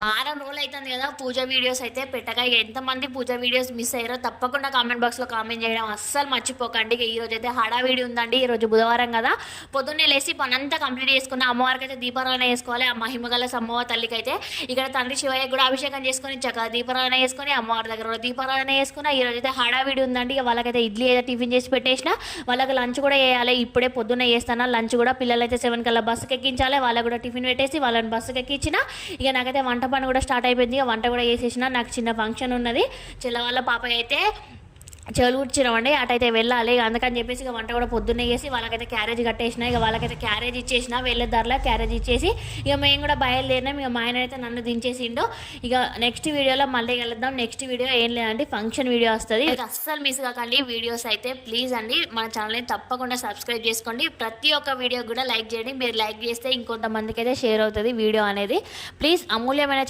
వారం రోజులు అవుతుంది కదా పూజ వీడియోస్ అయితే పెట్టగా. ఇక ఎంతమంది పూజ వీడియోస్ మిస్ అయ్యారో తప్పకుండా కామెంట్ బాక్స్లో కామెంట్ చేయడం అస్సలు మర్చిపోకండి. ఇక ఈరోజు అయితే హడావిడి ఉందండి. ఈరోజు బుధవారం కదా, పొద్దున్నే లేసి పనంతా కంప్లీట్ చేసుకుని అమ్మవారికి అయితే దీపారాధన చేసుకోవాలి. ఆ మహిమగల అమ్మవారి తల్లికి అయితే ఇక్కడ తండ్రి శివయ్య కూడా అభిషేకం చేసుకొని చక్కగా దీపారాధన చేసుకొని అమ్మవారి దగ్గర కూడా దీపారాధన చేసుకుని ఈరోజు అయితే హడావిడి ఉందండి. ఇక వాళ్ళకైతే ఇడ్లీ అయితే టిఫిన్ చేసి పెట్టేసిన, వాళ్ళకి లంచ్ కూడా వేయాలి. ఇప్పుడే పొద్దున్నే చేస్తాను లంచ్ కూడా. పిల్లలు అయితే 7 కల్లా బస్సుకి ఎక్కించాలి. వాళ్ళకి కూడా టిఫిన్ పెట్టేసి వాళ్ళని బస్సుకి ఎక్కించిన. ఇక నాకైతే వంట పని కూడా స్టార్ట్ అయిపోయింది. ఇక వంట కూడా చేసేసిన. నాకు చిన్న ఫంక్షన్ ఉన్నది, చెల్ల వాళ్ళ పాప అయితే చెవులు కూర్చున్నామండి, అటైతే వెళ్ళాలి. అందుకని చెప్పేసి ఇక వంట కూడా పొద్దున్నే చేసి వాళ్ళకైతే క్యారేజ్ కట్టేసిన. ఇక వాళ్ళకైతే క్యారేజ్ ఇచ్చేసిన, వెళ్ళే ధరలో క్యారేజ్ ఇచ్చేసి ఇక మేము కూడా బయలుదేరినాం. ఇక మా ఆయన అయితే నన్ను దించేసిండు. ఇక నెక్స్ట్ వీడియోలో మళ్ళీ కలుద్దాం. నెక్స్ట్ వీడియో ఏం లేదండి, ఫంక్షన్ వీడియో వస్తుంది. ఇక అస్సలు మిస్ కాకండి వీడియోస్ అయితే. ప్లీజ్ అండి మన ఛానల్ని తప్పకుండా సబ్స్క్రైబ్ చేసుకోండి. ప్రతి ఒక్క వీడియో కూడా లైక్ చేయండి. మీరు లైక్ చేస్తే ఇంకొంతమందికి అయితే షేర్ అవుతుంది వీడియో అనేది. ప్లీజ్ అమూల్యమైన